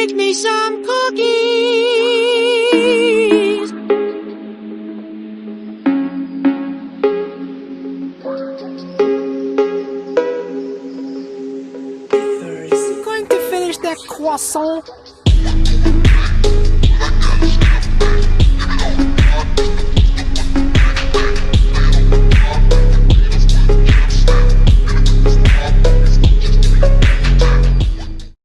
Bake me some cookies. Is he going to finish that croissant?